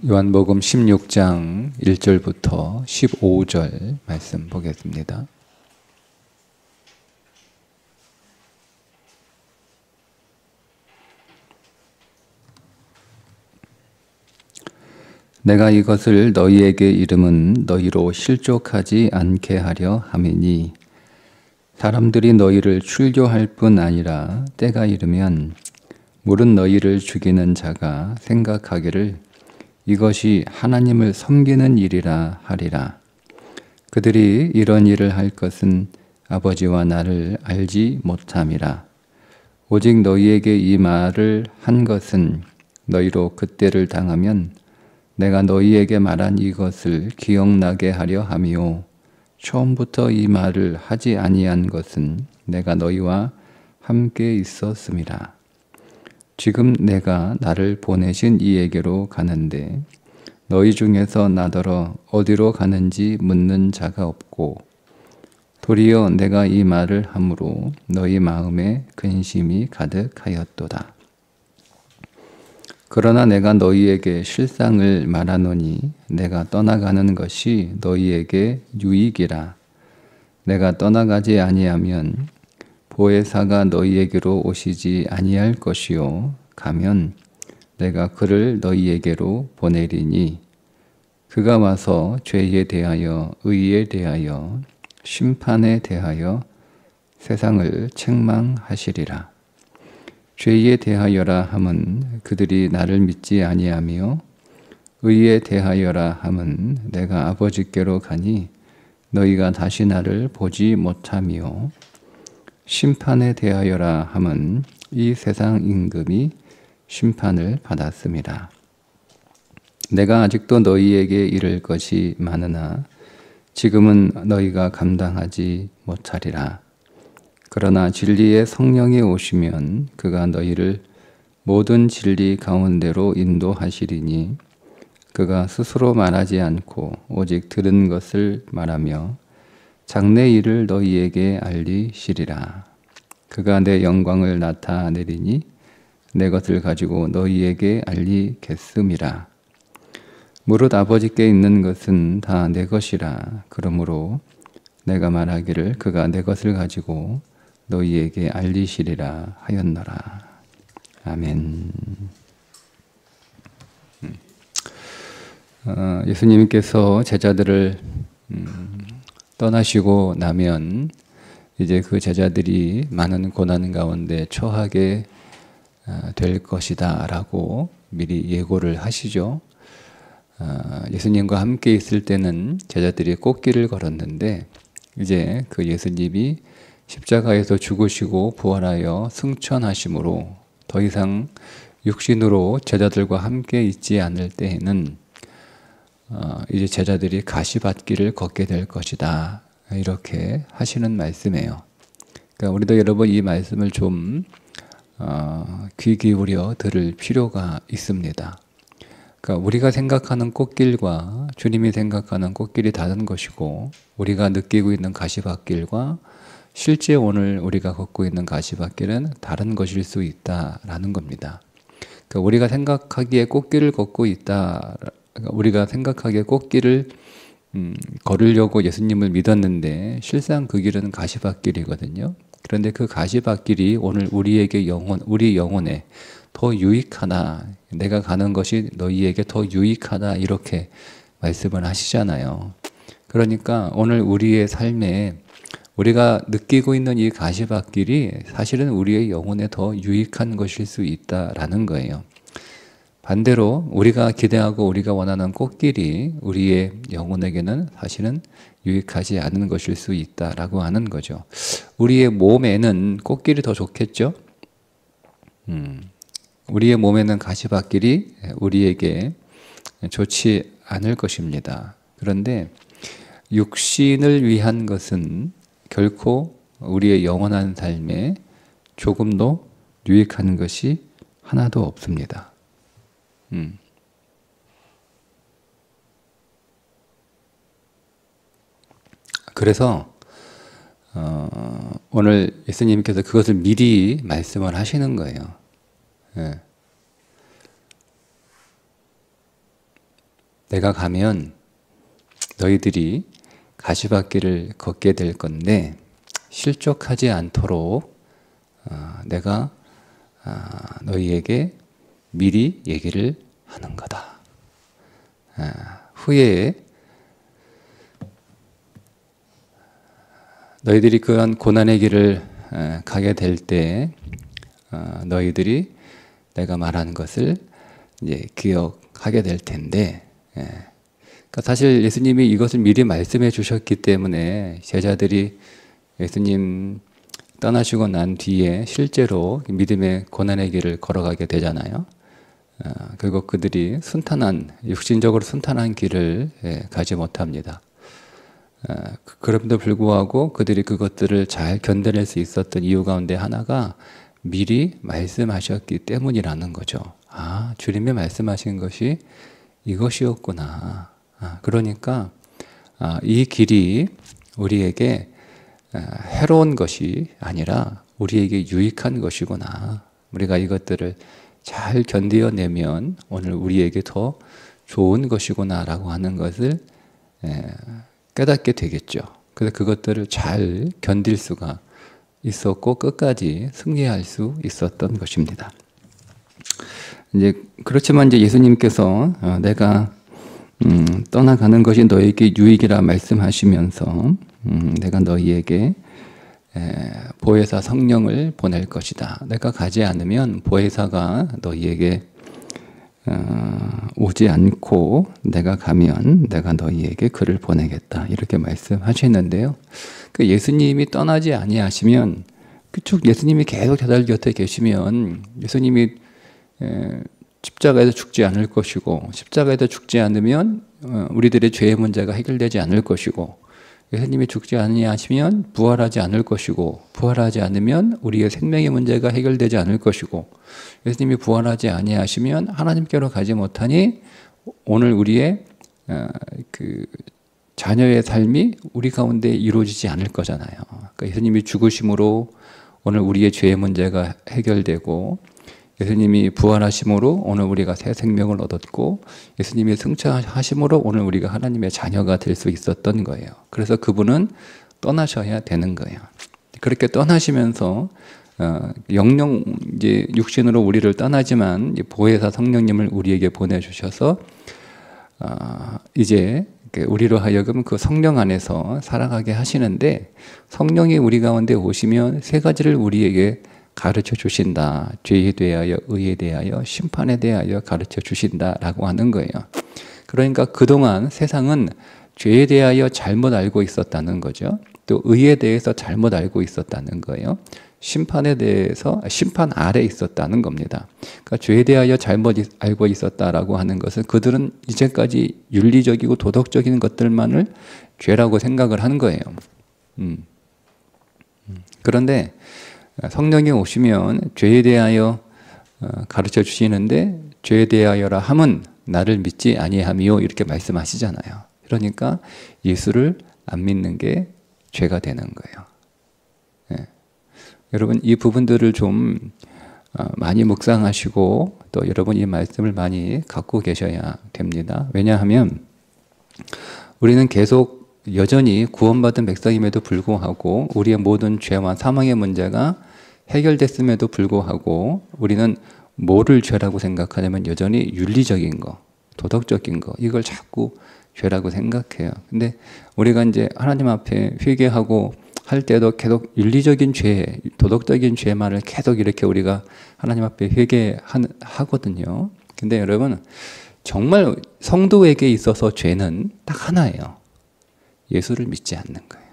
요한복음 16장 1절부터 15절 말씀 보겠습니다. 내가 이것을 너희에게 이름은 너희로 실족하지 않게 하려 함이니 사람들이 너희를 출교할 뿐 아니라 때가 이르면 물은 너희를 죽이는 자가 생각하기를 이것이 하나님을 섬기는 일이라 하리라. 그들이 이런 일을 할 것은 아버지와 나를 알지 못함이라. 오직 너희에게 이 말을 한 것은 너희로 그때를 당하면 내가 너희에게 말한 이것을 기억나게 하려 함이요. 처음부터 이 말을 하지 아니한 것은 내가 너희와 함께 있었음이라. 지금 내가 나를 보내신 이에게로 가는데 너희 중에서 나더러 어디로 가는지 묻는 자가 없고 도리어 내가 이 말을 함으로 너희 마음에 근심이 가득하였도다. 그러나 내가 너희에게 실상을 말하노니 내가 떠나가는 것이 너희에게 유익이라. 내가 떠나가지 아니하면 보혜사가 너희에게로 오시지 아니할 것이요 가면 내가 그를 너희에게로 보내리니 그가 와서 죄에 대하여 의에 대하여 심판에 대하여 세상을 책망하시리라. 죄에 대하여라 함은 그들이 나를 믿지 아니하며 의에 대하여라 함은 내가 아버지께로 가니 너희가 다시 나를 보지 못하며 심판에 대하여라 함은 이 세상 임금이 심판을 받았음이라. 내가 아직도 너희에게 이를 것이 많으나 지금은 너희가 감당하지 못하리라. 그러나 진리의 성령이 오시면 그가 너희를 모든 진리 가운데로 인도하시리니 그가 스스로 말하지 않고 오직 들은 것을 말하며 장래 일을 너희에게 알리시리라. 그가 내 영광을 나타내리니 내 것을 가지고 너희에게 알리겠음이라. 무릇 아버지께 있는 것은 다 내 것이라. 그러므로 내가 말하기를 그가 내 것을 가지고 너희에게 알리시리라 하였노라. 아멘. 예수님께서 제자들을 떠나시고 나면 이제 그 제자들이 많은 고난 가운데 처하게 될 것이다 라고 미리 예고를 하시죠. 예수님과 함께 있을 때는 제자들이 꽃길을 걸었는데 이제 그 예수님이 십자가에서 죽으시고 부활하여 승천하심으로 더 이상 육신으로 제자들과 함께 있지 않을 때에는 이제 제자들이 가시밭길을 걷게 될 것이다. 이렇게 하시는 말씀이에요. 그러니까 우리도 여러분 이 말씀을 좀 귀 기울여 들을 필요가 있습니다. 그러니까 우리가 생각하는 꽃길과 주님이 생각하는 꽃길이 다른 것이고 우리가 느끼고 있는 가시밭길과 실제 오늘 우리가 걷고 있는 가시밭길은 다른 것일 수 있다라는 겁니다. 그러니까 우리가 생각하기에 꽃길을 걷고 있다. 우리가 생각하기에 꽃길을 걸으려고 예수님을 믿었는데 실상 그 길은 가시밭길이거든요. 그런데 그 가시밭길이 오늘 우리에게 우리 영혼에 더 유익하다. 내가 가는 것이 너희에게 더 유익하다. 이렇게 말씀을 하시잖아요. 그러니까 오늘 우리의 삶에 우리가 느끼고 있는 이 가시밭길이 사실은 우리의 영혼에 더 유익한 것일 수 있다라는 거예요. 반대로 우리가 기대하고 우리가 원하는 꽃길이 우리의 영혼에게는 사실은 유익하지 않은 것일 수 있다라고 하는 거죠. 우리의 몸에는 꽃길이 더 좋겠죠? 우리의 몸에는 가시밭길이 우리에게 좋지 않을 것입니다. 그런데 육신을 위한 것은 결코 우리의 영원한 삶에 조금도 유익한 것이 하나도 없습니다. 그래서 오늘 예수님께서 그것을 미리 말씀을 하시는 거예요. 예. 내가 가면 너희들이 가시밭길을 걷게 될 건데 실족하지 않도록 내가 너희에게 미리 얘기를 하는 거다. 후에 너희들이 그런 고난의 길을 가게 될 때 너희들이 내가 말하는 것을 이제 기억하게 될 텐데, 그러니까 사실 예수님이 이것을 미리 말씀해 주셨기 때문에 제자들이 예수님 떠나시고 난 뒤에 실제로 믿음의 고난의 길을 걸어가게 되잖아요. 그리고 그들이 육신적으로 순탄한 길을 가지 못합니다. 그럼에도 불구하고 그들이 그것들을 잘 견뎌낼 수 있었던 이유 가운데 하나가 미리 말씀하셨기 때문이라는 거죠. 주님이 말씀하신 것이 이것이었구나. 그러니까 이 길이 우리에게 해로운 것이 아니라 우리에게 유익한 것이구나. 우리가 이것들을 잘 견뎌내면 오늘 우리에게 더 좋은 것이구나 라고 하는 것을 깨닫게 되겠죠. 그래서 그것들을 잘 견딜 수가 있었고 끝까지 승리할 수 있었던 것입니다. 이제 그렇지만 이제 예수님께서 내가 떠나가는 것이 너에게 유익이라 말씀하시면서 내가 너희에게 보혜사 성령을 보낼 것이다. 내가 가지 않으면 보혜사가 너희에게 오지 않고 내가 가면 내가 너희에게 그를 보내겠다. 이렇게 말씀하시는데요. 그 예수님이 떠나지 아니하시면 쭉 예수님이 계속 제자들 곁에 계시면 예수님이 십자가에서 죽지 않을 것이고 십자가에서 죽지 않으면 우리들의 죄의 문제가 해결되지 않을 것이고 예수님이 죽지 아니하시면 부활하지 않을 것이고 부활하지 않으면 우리의 생명의 문제가 해결되지 않을 것이고 예수님이 부활하지 아니하시면 하나님께로 가지 못하니 오늘 우리의 그 자녀의 삶이 우리 가운데 이루어지지 않을 거잖아요. 그러니까 예수님이 죽으심으로 오늘 우리의 죄의 문제가 해결되고 예수님이 부활하심으로 오늘 우리가 새 생명을 얻었고 예수님이 승천하심으로 오늘 우리가 하나님의 자녀가 될 수 있었던 거예요. 그래서 그분은 떠나셔야 되는 거예요. 그렇게 떠나시면서 영영 이제 육신으로 우리를 떠나지만 보혜사 성령님을 우리에게 보내주셔서 이제 우리로 하여금 그 성령 안에서 살아가게 하시는데 성령이 우리 가운데 오시면 세 가지를 우리에게 가르쳐 주신다. 죄에 대하여, 의에 대하여, 심판에 대하여 가르쳐 주신다라고 하는 거예요. 그러니까 그동안 세상은 죄에 대하여 잘못 알고 있었다는 거죠. 또 의에 대해서 잘못 알고 있었다는 거예요. 심판에 대해서 심판 아래 있었다는 겁니다. 그러니까 죄에 대하여 잘못 알고 있었다라고 하는 것은 그들은 이제까지 윤리적이고 도덕적인 것들만을 죄라고 생각을 하는 거예요. 그런데 성령이 오시면 죄에 대하여 가르쳐 주시는데 죄에 대하여라 함은 나를 믿지 아니함이요 이렇게 말씀하시잖아요. 그러니까 예수를 안 믿는 게 죄가 되는 거예요. 여러분 이 부분들을 좀 많이 묵상하시고 또 여러분 이 말씀을 많이 갖고 계셔야 됩니다. 왜냐하면 우리는 계속 여전히 구원받은 백성임에도 불구하고 우리의 모든 죄와 사망의 문제가 해결됐음에도 불구하고 우리는 뭐를 죄라고 생각하냐면 여전히 윤리적인 거, 도덕적인 거 이걸 자꾸 죄라고 생각해요. 근데 우리가 이제 하나님 앞에 회개하고 할 때도 계속 윤리적인 죄, 도덕적인 죄만을 계속 이렇게 우리가 하나님 앞에 회개하거든요. 근데 여러분 정말 성도에게 있어서 죄는 딱 하나예요. 예수를 믿지 않는 거예요.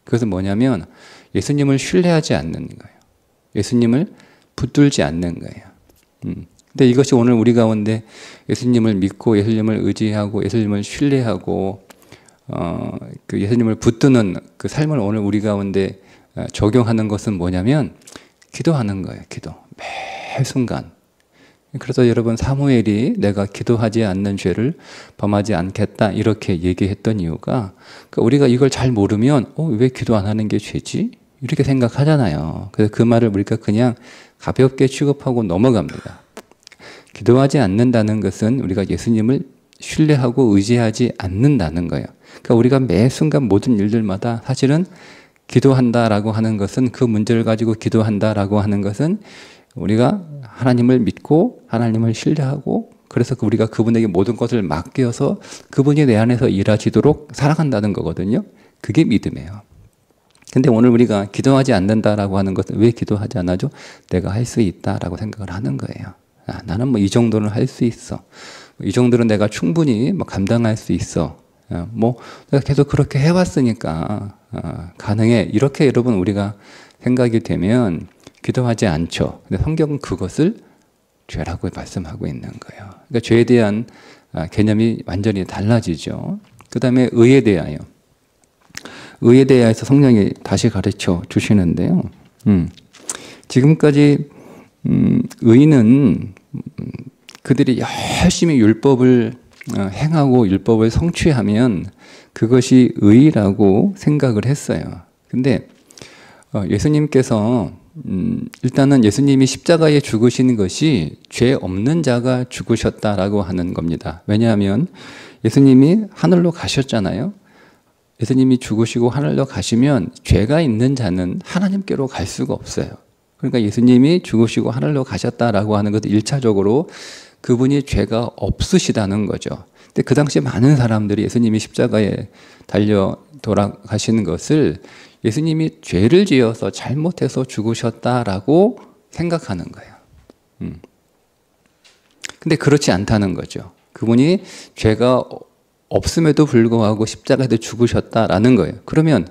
그것은 뭐냐면 예수님을 신뢰하지 않는 거예요. 예수님을 붙들지 않는 거예요. 근데 이것이 오늘 우리 가운데 예수님을 믿고 예수님을 의지하고 예수님을 신뢰하고 그 예수님을 붙드는 그 삶을 오늘 우리 가운데 적용하는 것은 뭐냐면 기도하는 거예요. 기도. 매 순간. 그래서 여러분 사무엘이 내가 기도하지 않는 죄를 범하지 않겠다 이렇게 얘기했던 이유가 그러니까 우리가 이걸 잘 모르면 왜 기도 안 하는 게 죄지? 이렇게 생각하잖아요. 그래서 그 말을 우리가 그냥 가볍게 취급하고 넘어갑니다. 기도하지 않는다는 것은 우리가 예수님을 신뢰하고 의지하지 않는다는 거예요. 그러니까 우리가 매 순간 모든 일들마다 사실은 기도한다라고 하는 것은, 그 문제를 가지고 기도한다라고 하는 것은 우리가 하나님을 믿고 하나님을 신뢰하고, 그래서 우리가 그분에게 모든 것을 맡겨서 그분이 내 안에서 일하시도록 살아간다는 거거든요. 그게 믿음이에요. 근데 오늘 우리가 기도하지 않는다라고 하는 것은, 왜 기도하지 않아죠? 내가 할 수 있다라고 생각을 하는 거예요. 나는 뭐 이 정도는 할 수 있어. 이 정도는 내가 충분히 뭐 감당할 수 있어. 뭐 내가 계속 그렇게 해왔으니까 가능해. 이렇게 여러분 우리가 생각이 되면 기도하지 않죠. 근데 성경은 그것을 죄라고 말씀하고 있는 거예요. 그러니까 죄에 대한 개념이 완전히 달라지죠. 그 다음에 의에 대하여. 의에 대해서 성령이 다시 가르쳐 주시는데요. 지금까지 의는 그들이 열심히 율법을 행하고 율법을 성취하면 그것이 의라고 생각을 했어요. 근데 예수님께서 일단은 예수님이 십자가에 죽으신 것이 죄 없는 자가 죽으셨다라고 하는 겁니다. 왜냐하면 예수님이 하늘로 가셨잖아요. 예수님이 죽으시고 하늘로 가시면 죄가 있는 자는 하나님께로 갈 수가 없어요. 그러니까 예수님이 죽으시고 하늘로 가셨다라고 하는 것은 1차적으로 그분이 죄가 없으시다는 거죠. 근데 그 당시 많은 사람들이 예수님이 십자가에 달려 돌아가시는 것을 예수님이 죄를 지어서 잘못해서 죽으셨다라고 생각하는 거예요. 근데 그렇지 않다는 거죠. 그분이 죄가 없음에도 불구하고 십자가에도 죽으셨다라는 거예요. 그러면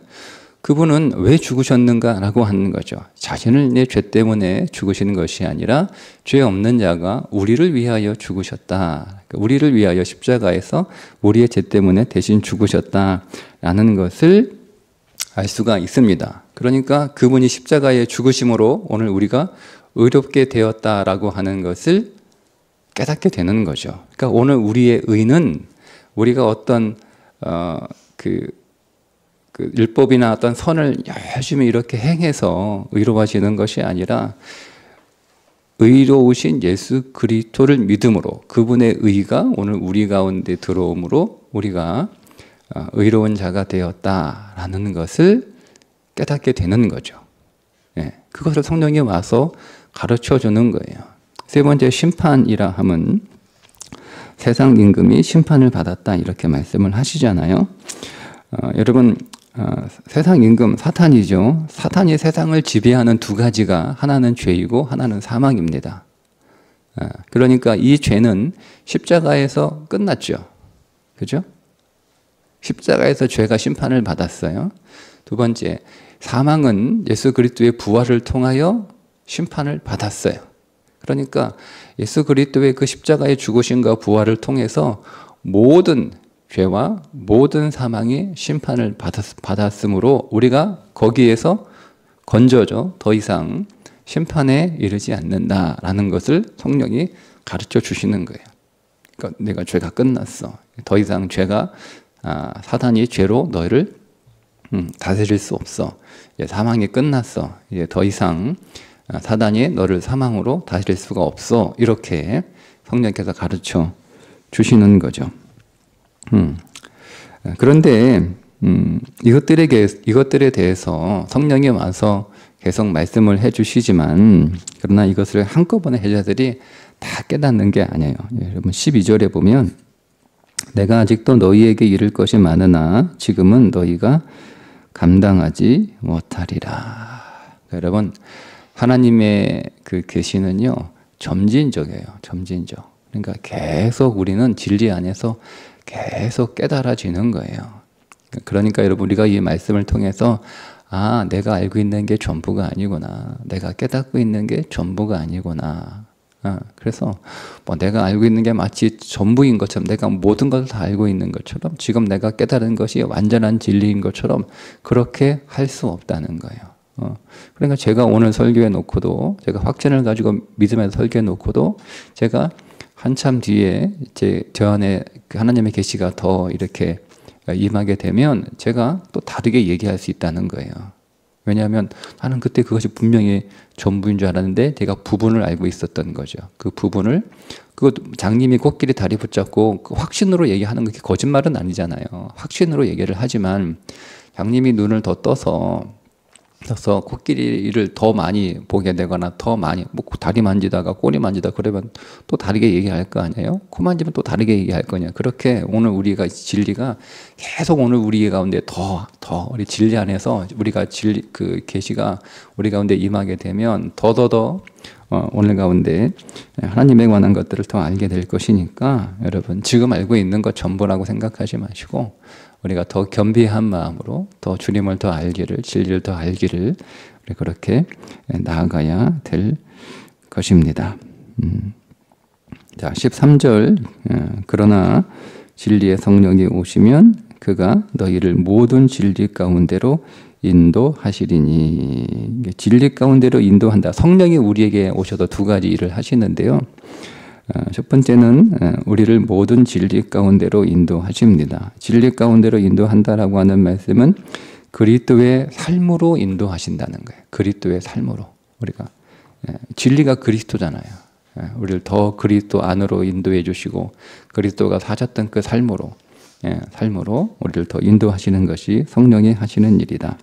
그분은 왜 죽으셨는가라고 하는 거죠. 자신의 죄 때문에 죽으시는 것이 아니라 죄 없는 자가 우리를 위하여 죽으셨다. 우리를 위하여 십자가에서 우리의 죄 때문에 대신 죽으셨다라는 것을 알 수가 있습니다. 그러니까 그분이 십자가에 죽으심으로 오늘 우리가 의롭게 되었다라고 하는 것을 깨닫게 되는 거죠. 그러니까 오늘 우리의 의는 우리가 어떤 율법이나 어떤 선을 열심히 이렇게 행해서 의로워지는 것이 아니라 의로우신 예수 그리스도를 믿음으로 그분의 의가 오늘 우리 가운데 들어옴으로 우리가 의로운 자가 되었다라는 것을 깨닫게 되는 거죠. 그것을 성령이 와서 가르쳐 주는 거예요. 세 번째 심판이라 함은 세상 임금이 심판을 받았다 이렇게 말씀을 하시잖아요. 여러분 세상 임금 사탄이죠. 사탄이 세상을 지배하는 두 가지가 하나는 죄이고 하나는 사망입니다. 그러니까 이 죄는 십자가에서 끝났죠. 그죠? 십자가에서 죄가 심판을 받았어요. 두 번째, 사망은 예수 그리스도의 부활을 통하여 심판을 받았어요. 그러니까 예수 그리스도의 그 십자가의 죽으심과 부활을 통해서 모든 죄와 모든 사망이 심판을 받았으므로 우리가 거기에서 건져져 더 이상 심판에 이르지 않는다라는 것을 성령이 가르쳐 주시는 거예요. 그러니까 내가 죄가 끝났어. 더 이상 죄가 사단이 죄로 너희를 다스릴 수 없어. 이제 사망이 끝났어. 이제 더 이상 사단이 너를 사망으로 다스릴 수가 없어. 이렇게 성령께서 가르쳐 주시는 거죠. 그런데 이것들에 대해서 성령이 와서 계속 말씀을 해주시지만 그러나 이것을 한꺼번에 제자들이 다 깨닫는 게 아니에요. 여러분 12절에 보면 내가 아직도 너희에게 이를 것이 많으나 지금은 너희가 감당하지 못하리라. 여러분 하나님의 그 계시는요 점진적이에요. 점진적. 그러니까 계속 우리는 진리 안에서 계속 깨달아지는 거예요. 그러니까 여러분 우리가 이 말씀을 통해서 내가 알고 있는 게 전부가 아니구나. 내가 깨닫고 있는 게 전부가 아니구나. 그래서 뭐 내가 알고 있는 게 마치 전부인 것처럼 내가 모든 것을 다 알고 있는 것처럼 지금 내가 깨달은 것이 완전한 진리인 것처럼 그렇게 할 수 없다는 거예요. 그러니까 제가 오늘 설교해 놓고도 제가 확신을 가지고 믿음에서 설교해 놓고도 제가 한참 뒤에 저 안에 하나님의 계시가 더 이렇게 임하게 되면 제가 또 다르게 얘기할 수 있다는 거예요. 왜냐하면 나는 그때 그것이 분명히 전부인 줄 알았는데 내가 부분을 알고 있었던 거죠. 그 부분을 그것도 장님이 코끼리 다리 붙잡고 그 확신으로 얘기하는 게 거짓말은 아니잖아요. 확신으로 얘기를 하지만 장님이 눈을 더 떠서 코끼리를 더 많이 보게 되거나 더 많이 뭐 다리 만지다가 꼬리 만지다 그러면 또 다르게 얘기할 거 아니에요? 코 만지면 또 다르게 얘기할 거냐. 그렇게 오늘 우리가 진리가 계속 오늘 우리 가운데 더 우리 진리 안에서 우리가 진리 그 계시가 우리 가운데 임하게 되면 더더더 오늘 가운데 하나님에 관한 것들을 더 알게 될 것이니까 여러분 지금 알고 있는 것 전부라고 생각하지 마시고 우리가 더 겸비한 마음으로 더 주님을 더 알기를 진리를 더 알기를 우리 그렇게 나아가야 될 것입니다. 자 13절 그러나 진리의 성령이 오시면 그가 너희를 모든 진리 가운데로 인도하시리니. 진리 가운데로 인도한다. 성령이 우리에게 오셔서 두 가지 일을 하시는데요. 첫 번째는 우리를 모든 진리 가운데로 인도하십니다. 진리 가운데로 인도한다라고 하는 말씀은 그리스도의 삶으로 인도하신다는 거예요. 그리스도의 삶으로. 우리가 진리가 그리스도잖아요. 우리를 더 그리스도 안으로 인도해 주시고 그리스도가 사셨던 그 삶으로 우리를 더 인도하시는 것이 성령이 하시는 일이다.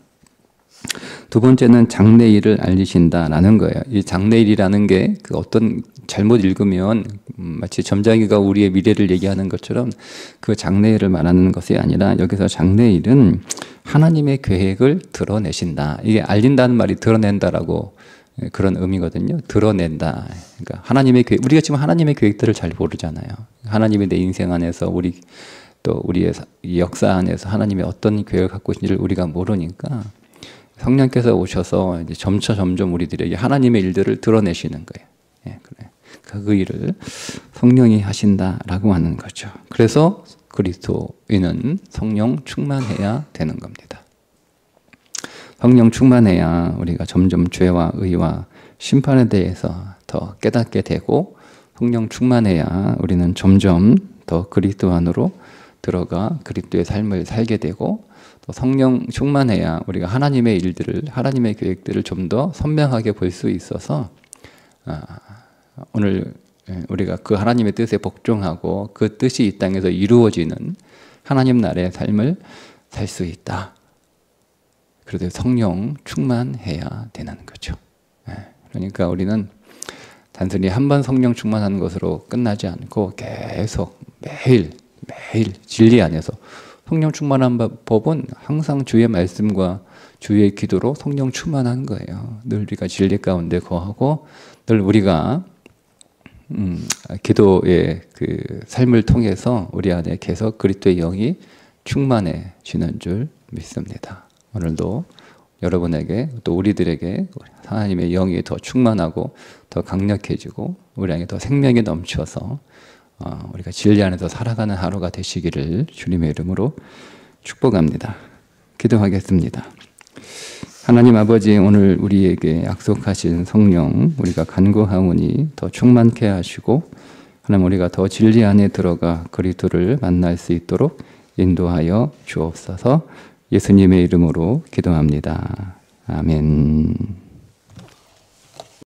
두 번째는 장래일을 알리신다라는 거예요. 이 장래일이라는 게 그 어떤 잘못 읽으면 마치 점장이가 우리의 미래를 얘기하는 것처럼 그 장래일을 말하는 것이 아니라 여기서 장래일은 하나님의 계획을 드러내신다. 이게 알린다는 말이 드러낸다라고 그런 의미거든요. 드러낸다. 그러니까 하나님의 계획, 우리가 지금 하나님의 계획들을 잘 모르잖아요. 하나님이 내 인생 안에서 또 우리의 역사 안에서 하나님이 어떤 계획을 갖고 계신지를 우리가 모르니까 성령께서 오셔서 이제 점점 우리들에게 하나님의 일들을 드러내시는 거예요. 그래. 그 일을 성령이 하신다라고 하는 거죠. 그래서 그리스도인은 성령 충만해야 되는 겁니다. 성령 충만해야 우리가 점점 죄와 의와 심판에 대해서 더 깨닫게 되고 성령 충만해야 우리는 점점 더 그리스도 안으로 들어가 그리스도의 삶을 살게 되고 또 성령 충만해야 우리가 하나님의 일들을 하나님의 계획들을 좀 더 선명하게 볼 수 있어서 오늘 우리가 그 하나님의 뜻에 복종하고 그 뜻이 이 땅에서 이루어지는 하나님 나라의 삶을 살 수 있다. 그래도 성령 충만해야 되는 거죠. 그러니까 우리는 단순히 한 번 성령 충만하는 것으로 끝나지 않고 계속 매일 진리 안에서 성령 충만한 법은 항상 주의 말씀과 주의 기도로 성령 충만한 거예요. 늘 우리가 진리 가운데 거하고 늘 우리가 기도의 그 삶을 통해서 우리 안에 계속 그리스도의 영이 충만해지는 줄 믿습니다. 오늘도 여러분에게 또 우리들에게 하나님의 영이 더 충만하고 더 강력해지고 우리 안에 더 생명이 넘쳐서 우리가 진리 안에서 살아가는 하루가 되시기를 주님의 이름으로 축복합니다. 기도하겠습니다. 하나님 아버지, 오늘 우리에게 약속하신 성령 우리가 간구하오니 더 충만케 하시고 하나님 우리가 더 진리 안에 들어가 그리스도를 만날 수 있도록 인도하여 주옵소서. 예수님의 이름으로 기도합니다. 아멘.